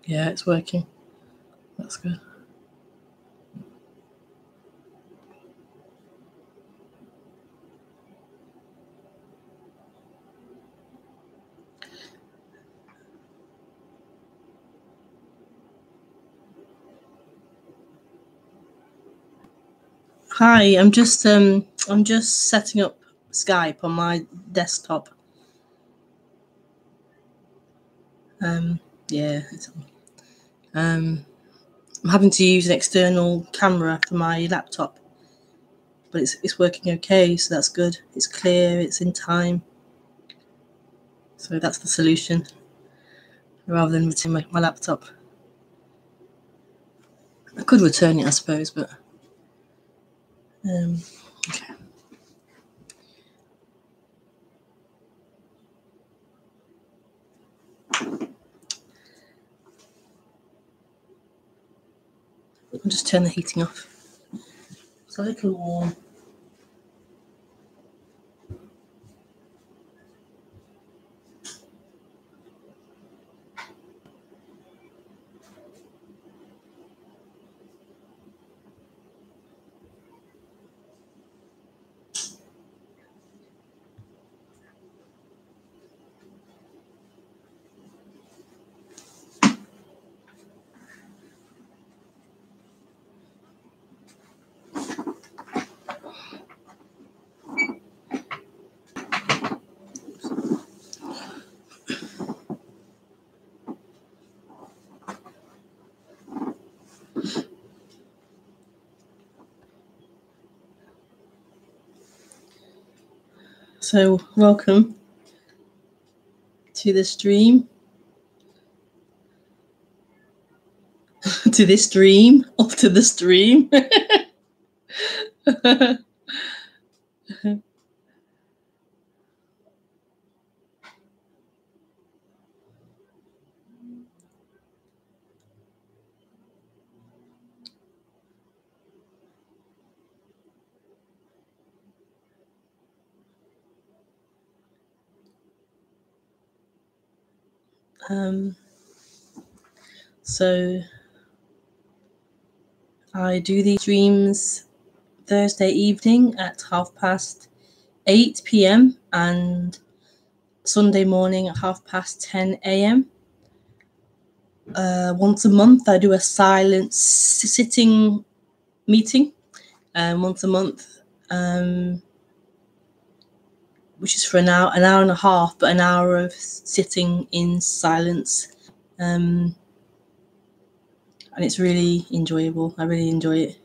Yeah, it's working. That's good. Hi, I'm just setting up Skype on my desktop. Yeah, I'm having to use an external camera for my laptop, but it's working okay, so that's good. It's clear, it's in time, so that's the solution, rather than return my laptop. I could return it, I suppose, but okay. I'll just turn the heating off. It's a little warm. So, welcome to the stream. To this dream, or to the stream. So I do these streams Thursday evening at 8:30 p.m. and Sunday morning at 10:30 a.m. Once a month I do a silent sitting meeting, once a month, which is for an hour and a half, but an hour of sitting in silence. And it's really enjoyable. I really enjoy it.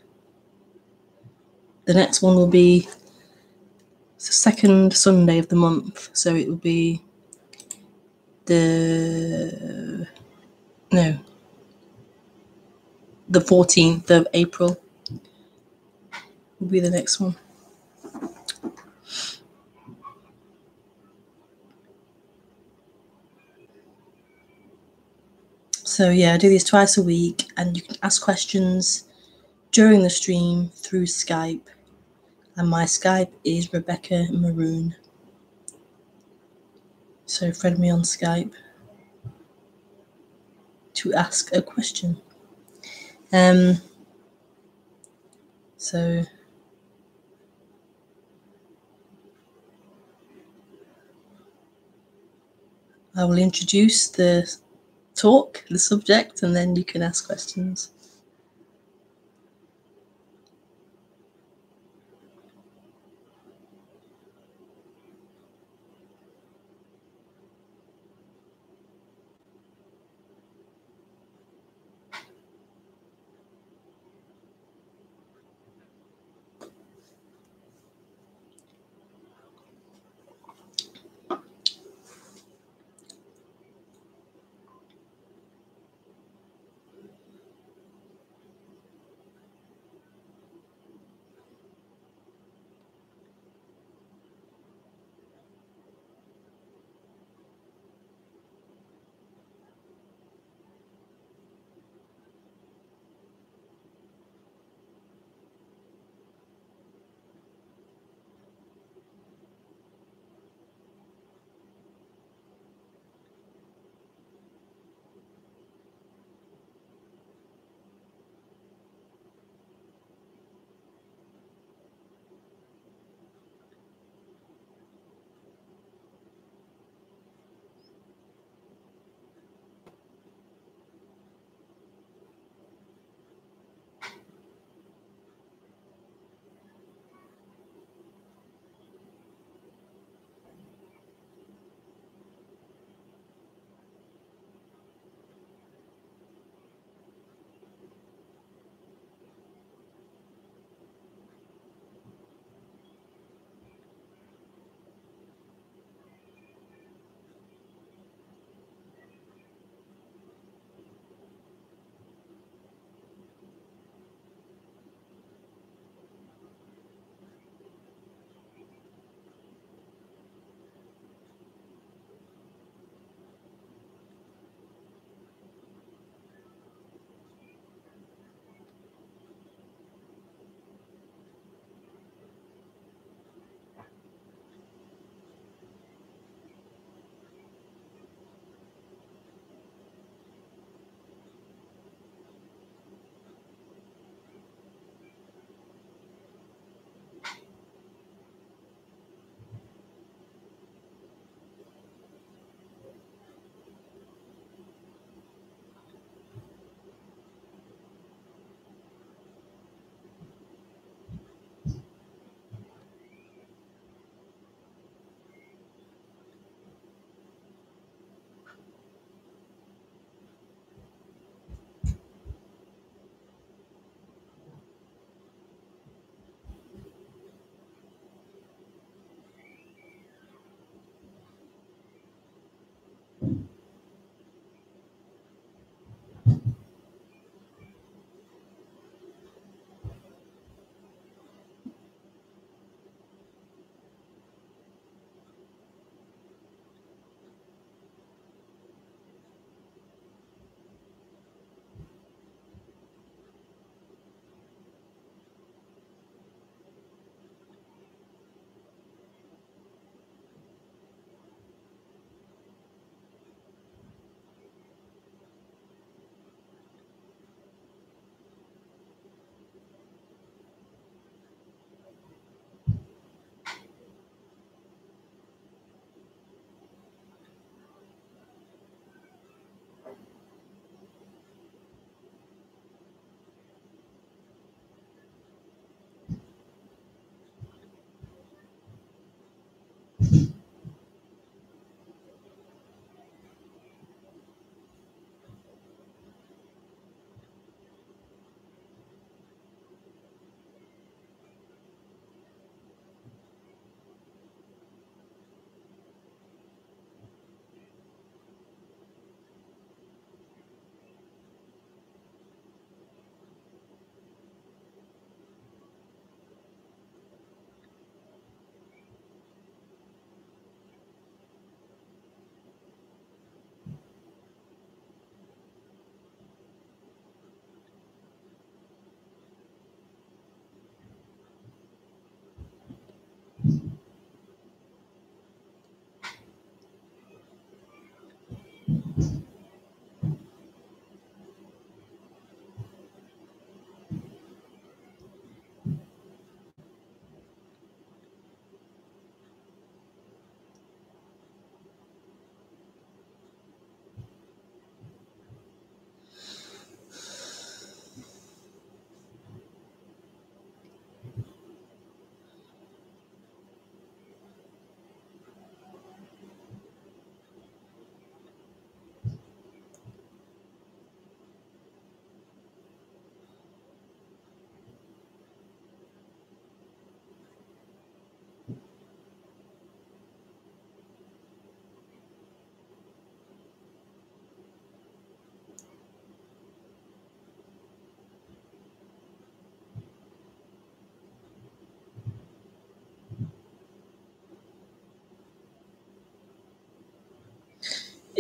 The next one will be the second Sunday of the month, so it will be the 14th of April will be the next one. So yeah, I do these twice a week, and you can ask questions during the stream through Skype, and my Skype is rebekahmaroon. So friend me on Skype to ask a question. So I will introduce the talk, the subject, and then you can ask questions.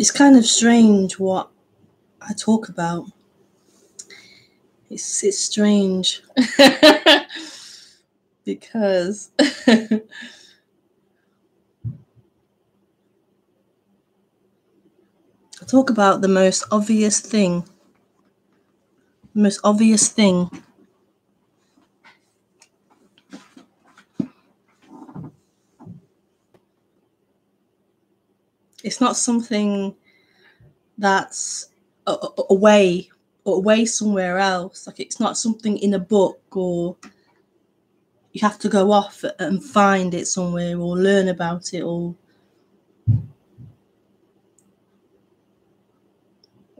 It's kind of strange what I talk about. It's strange because I talk about the most obvious thing. The most obvious thing. It's not something that's away somewhere else. Like, it's not something in a book, or you have to go off and find it somewhere or learn about it, or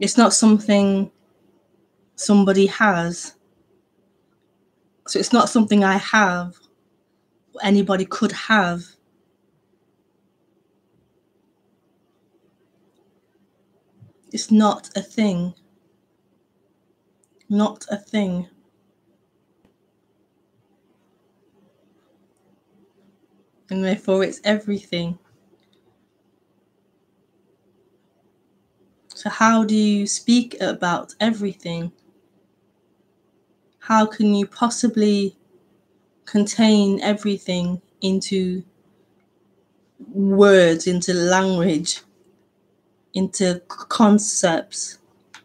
it's not something somebody has. So it's not something I have or anybody could have. It's not a thing. Not a thing. And therefore it's everything. So how do you speak about everything? How can you possibly contain everything into words, into language, into concepts,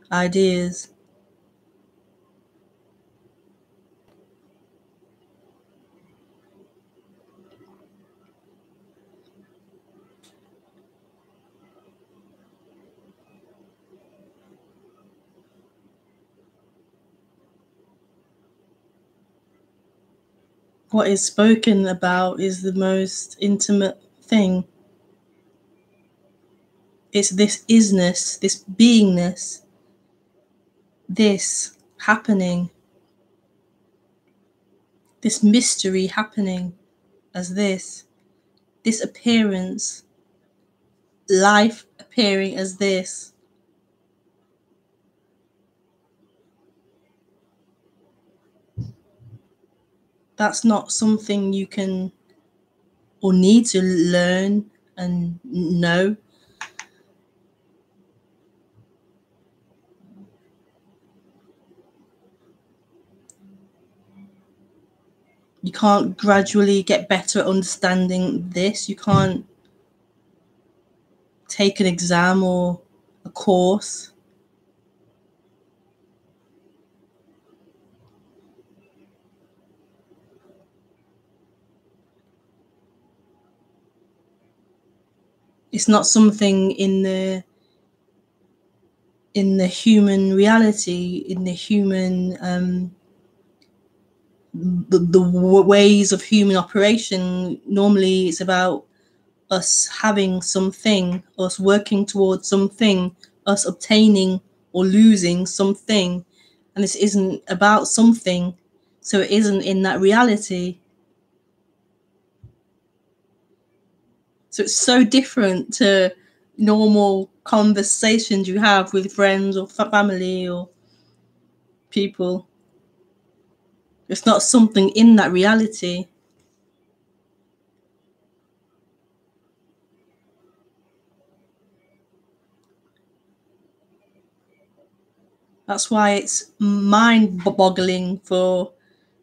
ideas? What is spoken about is the most intimate thing. It's this isness, this beingness, this happening, this mystery happening as this appearance, life appearing as this. That's not something you can or need to learn and know. You can't gradually get better at understanding this. You can't take an exam or a course. It's not something in the human reality, in the human the ways of human operation. Normally it's about us having something, us working towards something, us obtaining or losing something. And this isn't about something, so it isn't in that reality. So it's so different to normal conversations you have with friends or family or people. It's not something in that reality. That's why it's mind-boggling for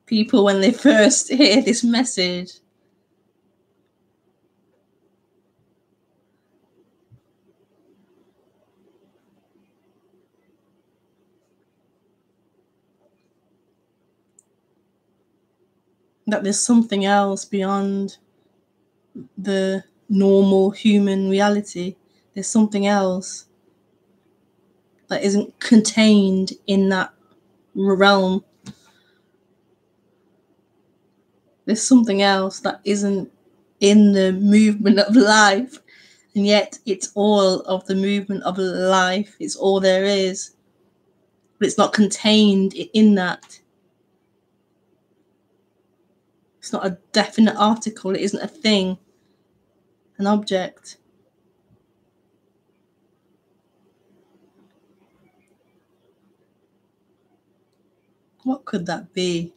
people when they first hear this message. That there's something else beyond the normal human reality. There's something else that isn't contained in that realm. There's something else that isn't in the movement of life, and yet it's all of the movement of life. It's all there is, but it's not contained in that. It's not a definite article. It isn't a thing, an object. What could that be?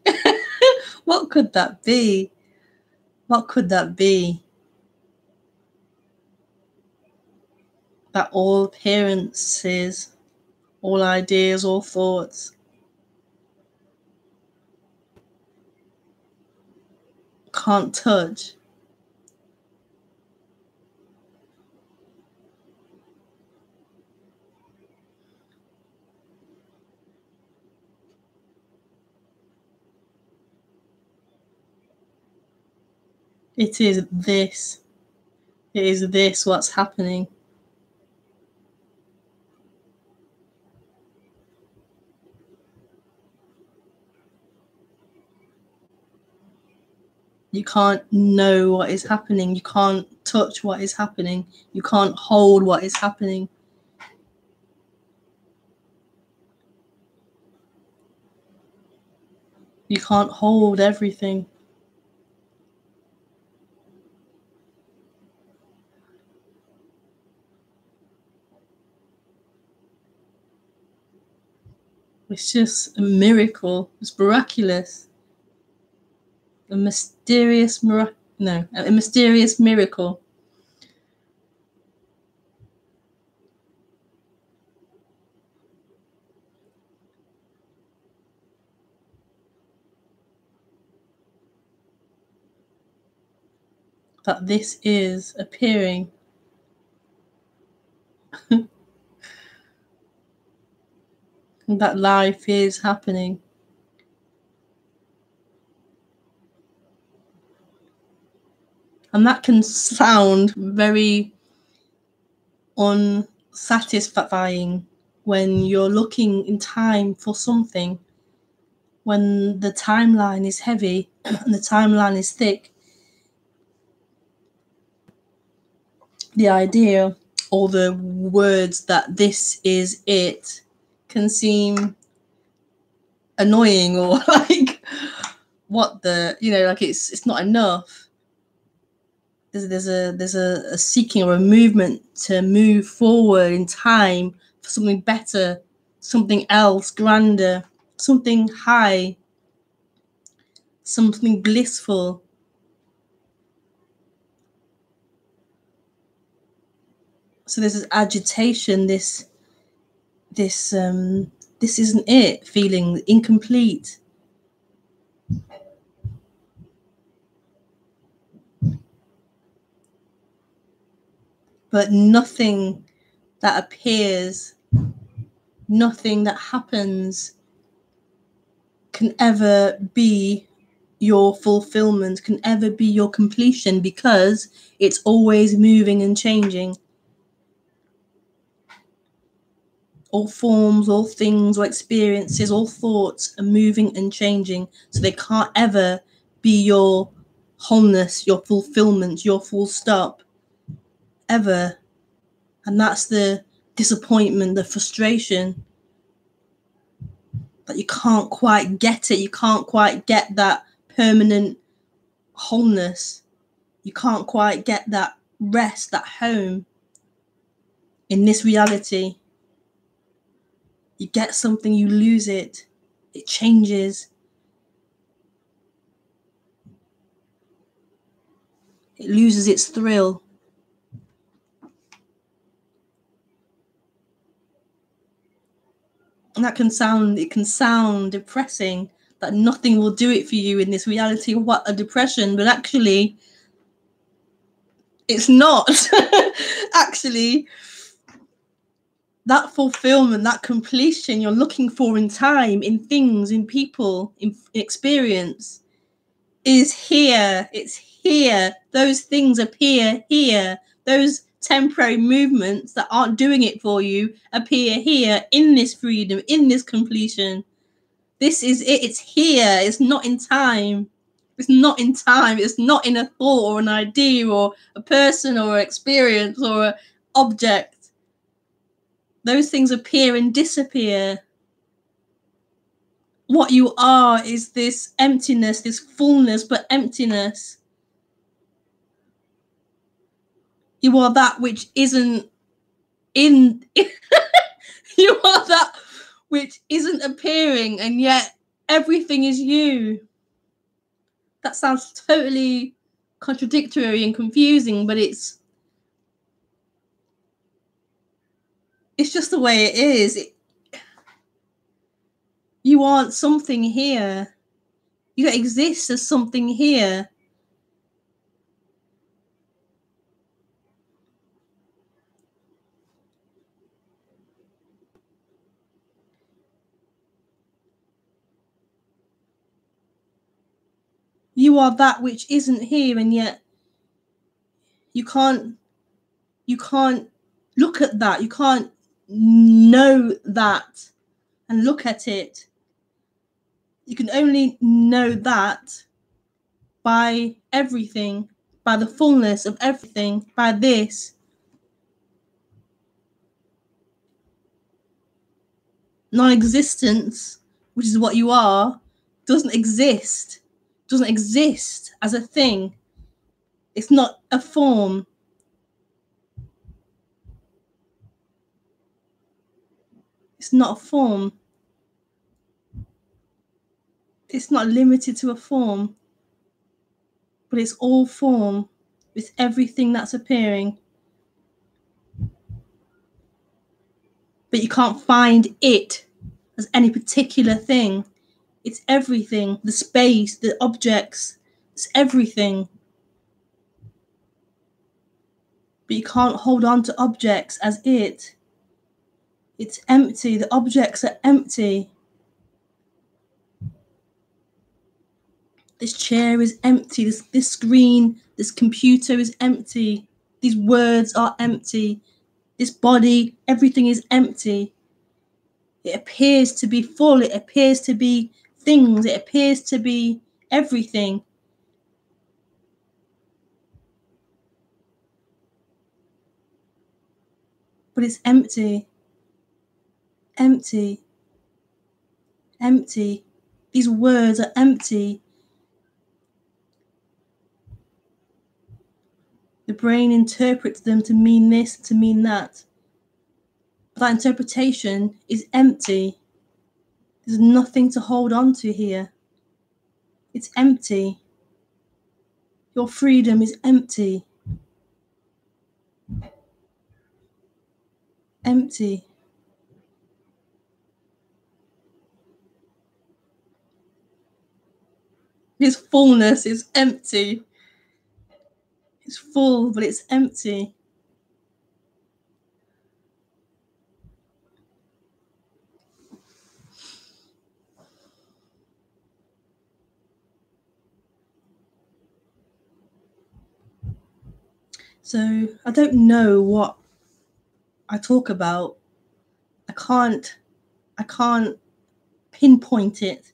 What could that be? What could that be? that all appearances, all ideas, all thoughts can't touch. It is this. It is this what's happening. You can't know what is happening. You can't touch what is happening. You can't hold what is happening. You can't hold everything. It's just a miracle. It's miraculous. A mysterious miracle. That this is appearing. That life is happening. And that can sound very unsatisfying when you're looking in time for something, when the timeline is heavy and the timeline is thick. The idea or the words that this is it can seem annoying, or like, what the, like it's not enough. There's a seeking or a movement to move forward in time for something better, something else, grander, something high, something blissful. So there's this agitation, this isn't it feeling, incomplete. But nothing that appears, nothing that happens can ever be your fulfillment, can ever be your completion, because it's always moving and changing. All forms, all things, all experiences, all thoughts are moving and changing. So they can't ever be your wholeness, your fulfillment, your full stop, ever. And that's the disappointment, the frustration, that you can't quite get it. You can't quite get that permanent wholeness. You can't quite get that rest, that home in this reality. You get something, you lose it. It changes. It loses its thrill. And it can sound depressing, that nothing will do it for you in this reality. What a depression. But actually, it's not. Actually, that fulfillment, that completion you're looking for in time, in things, in people, in experience, is here. It's here. Those things appear here. Those temporary movements that aren't doing it for you appear here, in this freedom, in this completion. This is it. It's here. It's not in time. It's not in time. It's not in a thought or an idea or a person or an experience or an object. Those things appear and disappear. What you are is this emptiness, this fullness, but emptiness. You are that which isn't in. You are that which isn't appearing, and yet everything is you. That sounds totally contradictory and confusing, but it's It's just the way it is. You aren't something here. You don't exist as something here. You are that which isn't here, and yet you can't look at that. You can't know that and look at it. You can only know that by everything, by the fullness of everything, by this. Non-existence, which is what you are, doesn't exist as a thing. It's not a form. It's not a form. It's not limited to a form, but it's all form. It's everything that's appearing. But you can't find it as any particular thing. It's everything, the space, the objects, it's everything. But you can't hold on to objects as it. It's empty. The objects are empty. This chair is empty. This screen, this computer is empty. These words are empty. This body, everything is empty. It appears to be full. It appears to be things. It appears to be everything. But it's empty. Empty. Empty. These words are empty. The brain interprets them to mean this, to mean that. But that interpretation is empty. There's nothing to hold on to here. It's empty. Your freedom is empty. Empty. This fullness is empty. It's full, but it's empty. So I don't know what I talk about. I can't pinpoint it.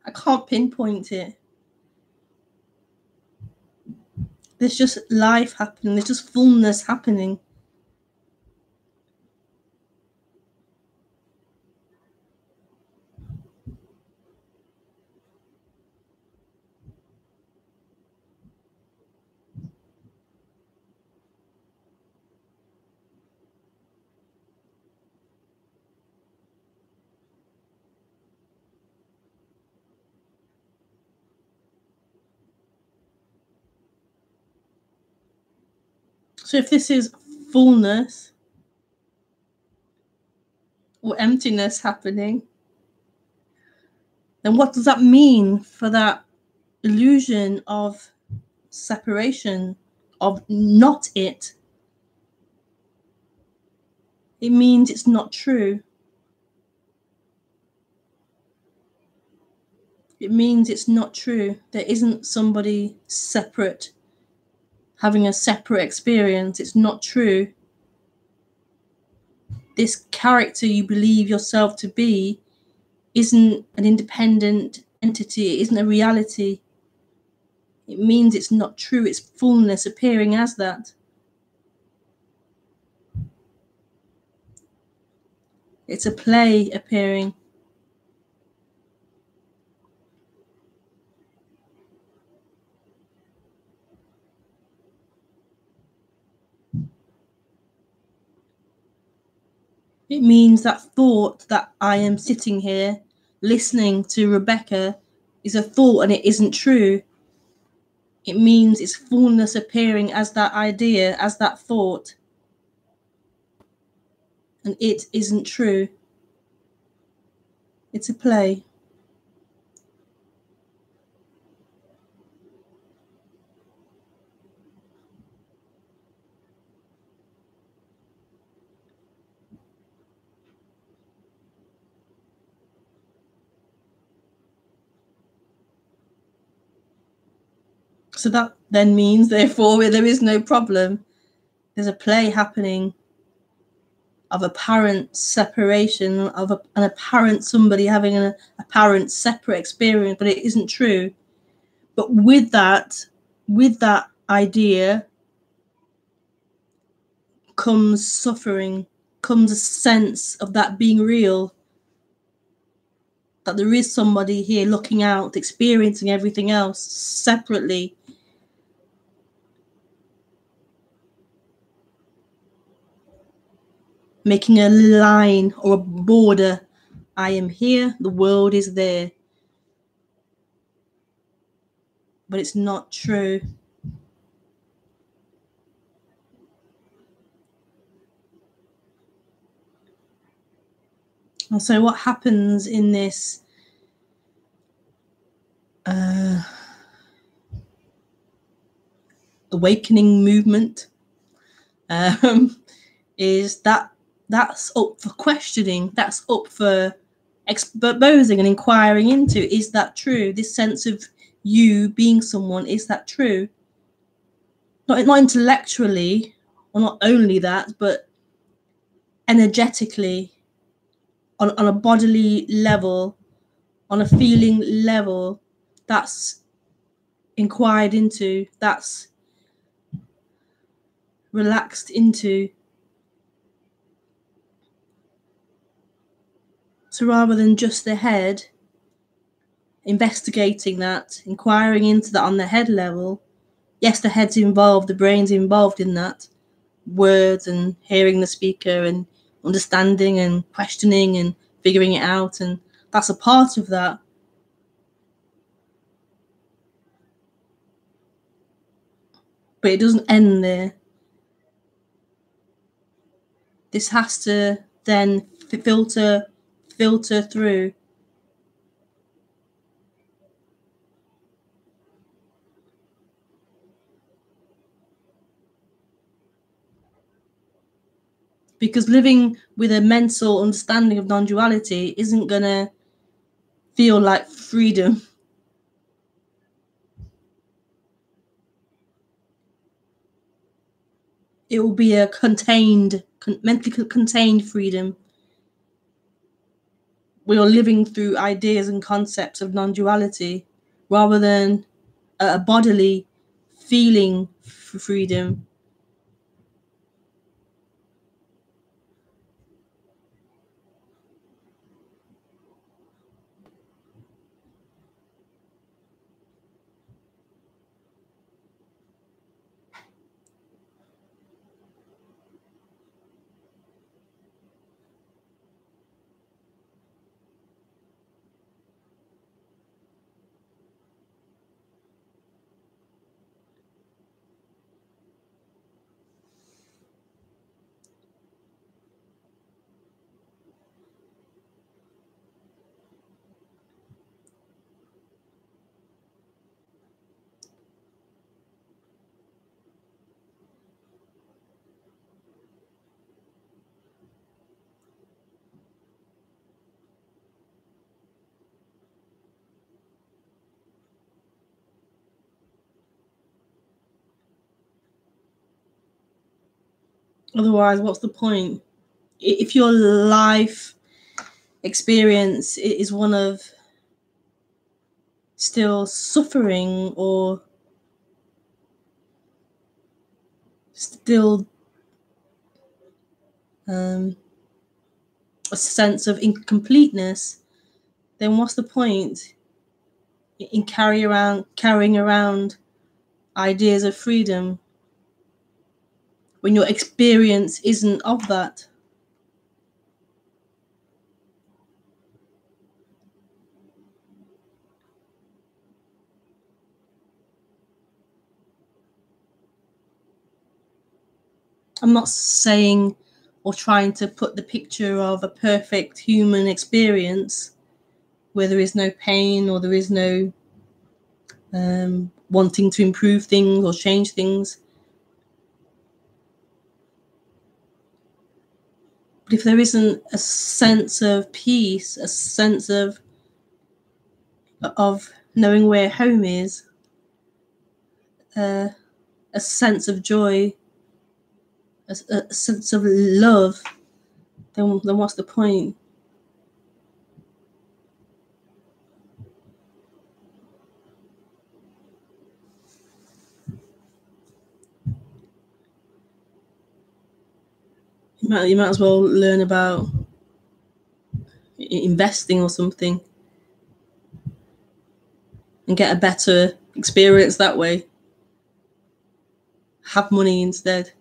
I can't pinpoint it. There's just life happening. There's just fullness happening. So if this is fullness or emptiness happening, then what does that mean for that illusion of separation, of not it? It means it's not true. It means it's not true. There isn't somebody separate having a separate experience. It's not true. This character you believe yourself to be isn't an independent entity. It isn't a reality. It means it's not true. It's fullness appearing as that. It's a play appearing. It means that thought that I am sitting here listening to Rebecca is a thought and it isn't true. It means it's fullness appearing as that idea, as that thought. and it isn't true. It's a play. So that then means, therefore, there is no problem. There's a play happening of apparent separation, of an apparent somebody having an apparent separate experience, but it isn't true. But with that idea comes suffering, comes a sense of that being real, that there is somebody here looking out, experiencing everything else separately. Making a line or a border. I am here, the world is there. But it's not true. And so what happens in this awakening movement is that's up for questioning, that's up for exposing and inquiring into. Is that true? This sense of you being someone, is that true? Not intellectually, or not only that, but energetically, on a bodily level, on a feeling level. That's inquired into, that's relaxed into. So rather than just the head investigating that, inquiring into that on the head level, yes, the head's involved, the brain's involved in that, words and hearing the speaker and understanding and questioning and figuring it out, and that's a part of that. But it doesn't end there. This has to then filter through. Because living with a mental understanding of non-duality isn't going to feel like freedom. It will be a mentally contained freedom. We are living through ideas and concepts of non-duality rather than a bodily feeling for freedom. Otherwise, what's the point? If your life experience is one of still suffering or still a sense of incompleteness, then what's the point in carrying around ideas of freedom when your experience isn't of that? I'm not saying or trying to put the picture of a perfect human experience where there is no pain or there is no wanting to improve things or change things. But if there isn't a sense of peace, a sense of knowing where home is, a sense of joy, a sense of love, then what's the point? You might as well learn about investing or something and get a better experience that way. Have money instead.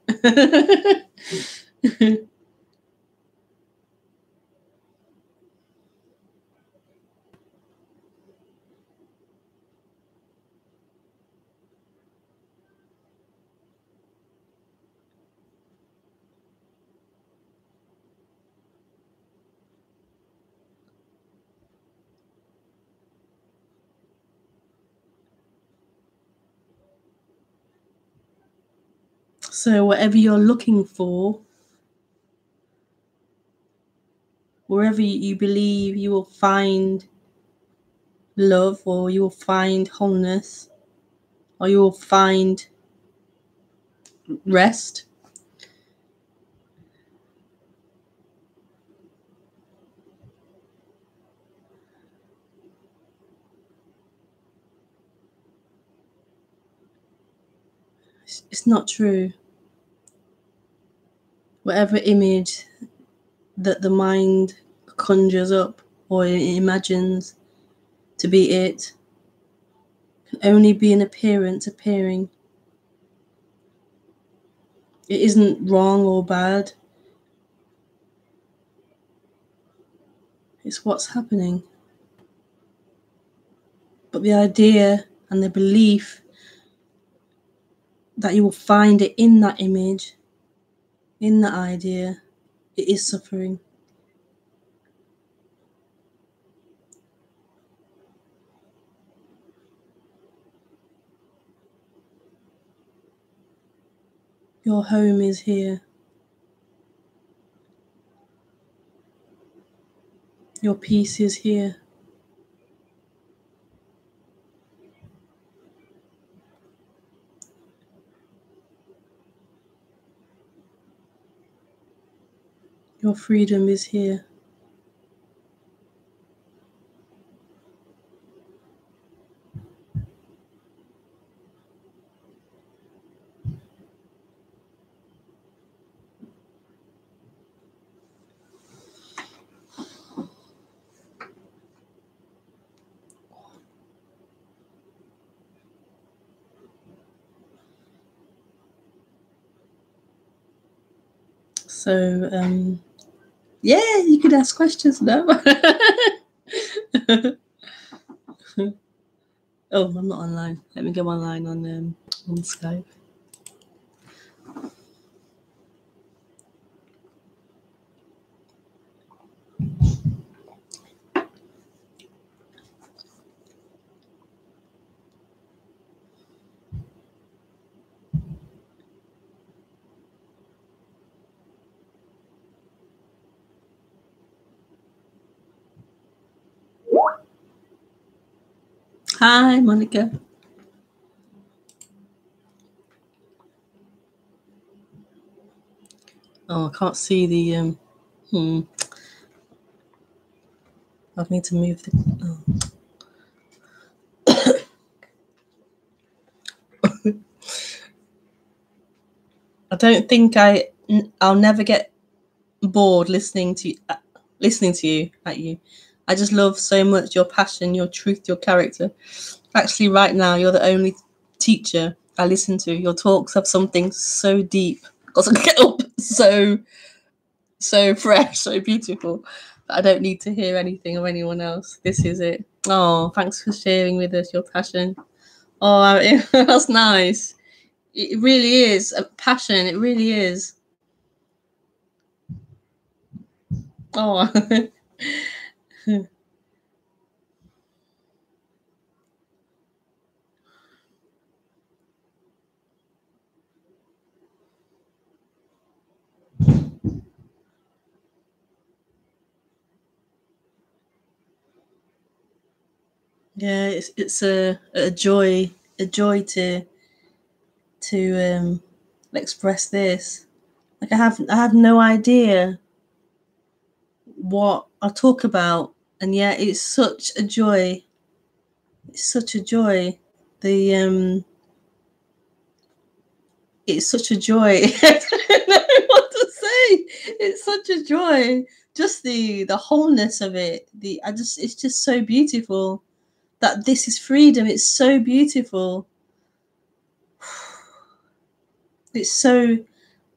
So whatever you're looking for, wherever you believe you will find love, or you will find wholeness, or you will find rest, it's not true. Whatever image that the mind conjures up or imagines to be it can only be an appearance appearing. It isn't wrong or bad. It's what's happening. But the idea and the belief that you will find it in that image, in that idea, it is suffering. Your home is here. Your peace is here. Your freedom is here. So, yeah, you could ask questions now. Oh, I'm not online. Let me go online on Skype. Hi, Monica. Oh, I can't see the I need to move the. Oh. I don't think I'll never get bored listening to you at you. I just love so much your passion, your truth, your character. Actually, right now, you're the only teacher I listen to. Your talks have something so deep. Got to get up so fresh, so beautiful. But I don't need to hear anything of anyone else. This is it. Oh, thanks for sharing with us your passion. Oh, that's nice. It really is a passion. It really is. Oh. Yeah, it's a joy to express this. Like I have no idea what I talk about, and yet it's such a joy. It's such a joy. The It's such a joy. I don't know what to say. It's such a joy. Just the wholeness of it. It's just so beautiful that this is freedom. It's so beautiful. It's so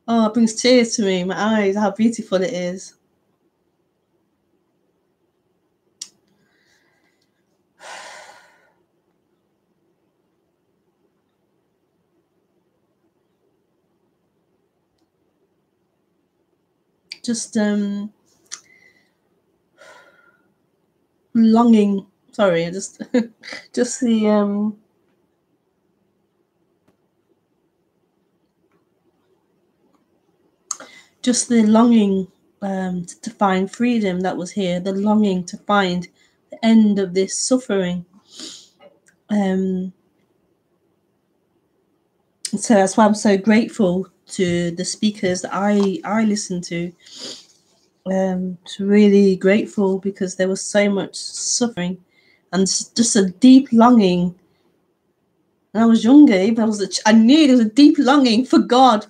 it brings tears to me, my eyes, how beautiful it is. Just longing. Sorry, just just the longing to find freedom that was here, the longing to find the end of this suffering. So that's why I'm so grateful to the speakers that I listen to. Really grateful, because there was so much suffering and just a deep longing. When I was younger, even I knew there was a deep longing for God.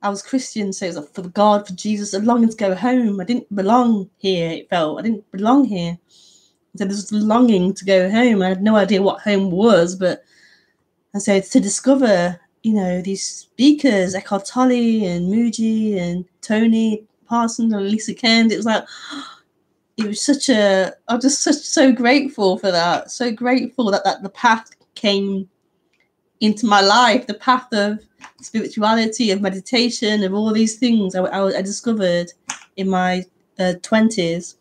I was Christian, so it was for God, for Jesus, a longing to go home. I didn't belong here. It felt I didn't belong here. So there was a longing to go home. I had no idea what home was, but and so to discover, these speakers, Eckhart Tolle and Muji and Tony Parsons and Lisa Kent, it was like, it was I'm just so grateful for that. So grateful that the path came into my life, the path of spirituality, of meditation, of all these things I discovered in my 20s.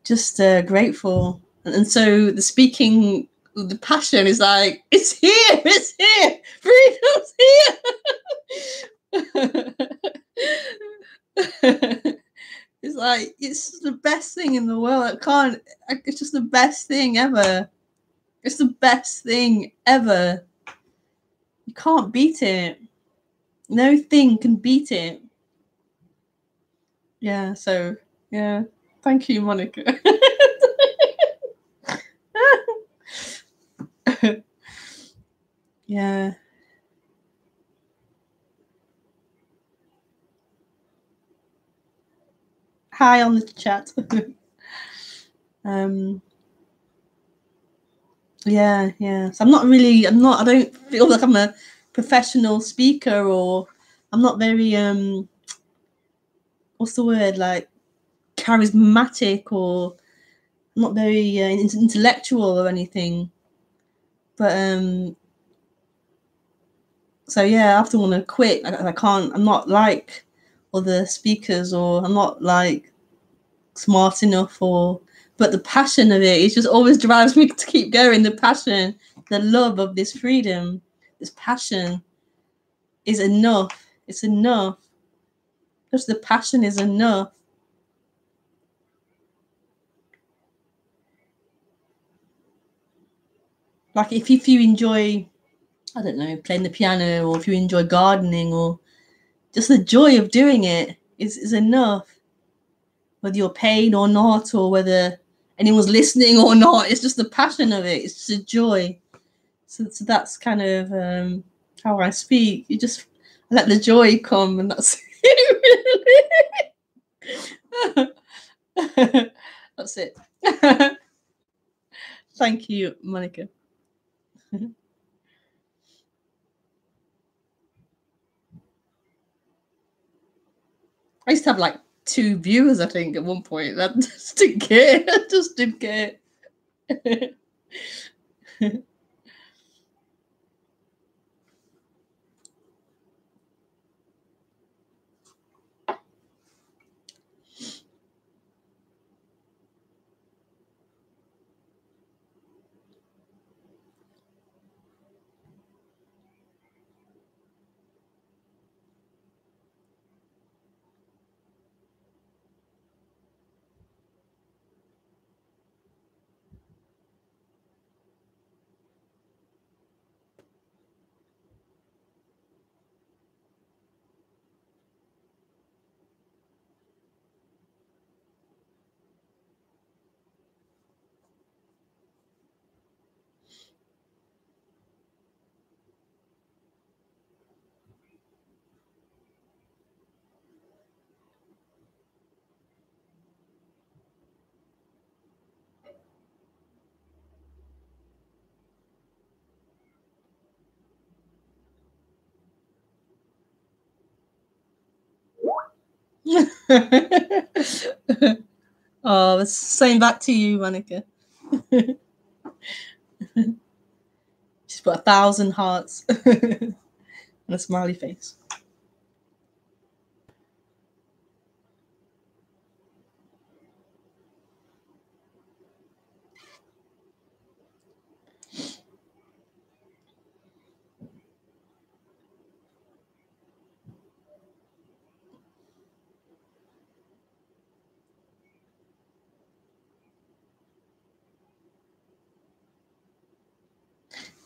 Just grateful. And so the speaking, the passion is like, it's here, freedom's here. It's like, it's the best thing in the world. It's just the best thing ever. It's the best thing ever. You can't beat it. No thing can beat it. Yeah, so, yeah. Thank you, Monica. Yeah. Hi on the chat. Yeah. So I don't feel like I'm a professional speaker, or I'm not very, what's the word, like charismatic, or I'm not very intellectual or anything. But, so yeah, I often want to quit. I can't, I'm not like other speakers, or I'm not like smart enough, but the passion of it just always drives me to keep going. The passion, the love of this freedom, this passion is enough. It's enough. Just the passion is enough. Like if you enjoy, I don't know, playing the piano, or if you enjoy gardening, or just the joy of doing it is enough. Whether you're paid or not, or whether anyone's listening or not, it's just the passion of it. It's just a joy. So that's kind of how I speak. You just let the joy come, and that's it, really. That's it. Thank you, Monica. I used to have like 2 viewers, I think, at one point. I just didn't care. I just didn't care. Oh, it's same back to you, Monica. She's put 1,000 hearts and a smiley face.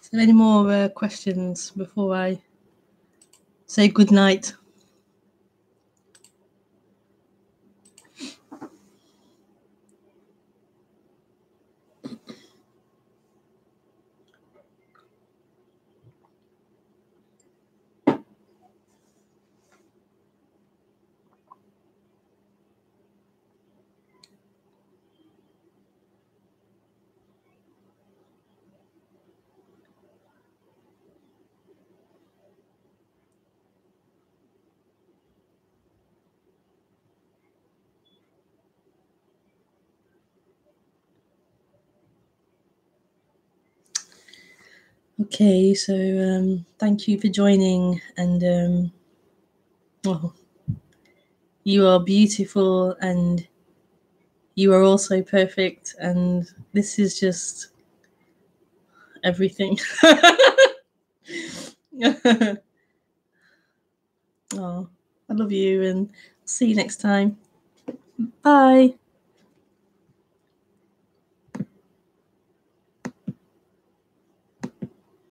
So any more questions before I say good night? Okay, so thank you for joining, and well, you are beautiful and you are also perfect, and this is just everything. Oh, I love you, and see you next time. Bye.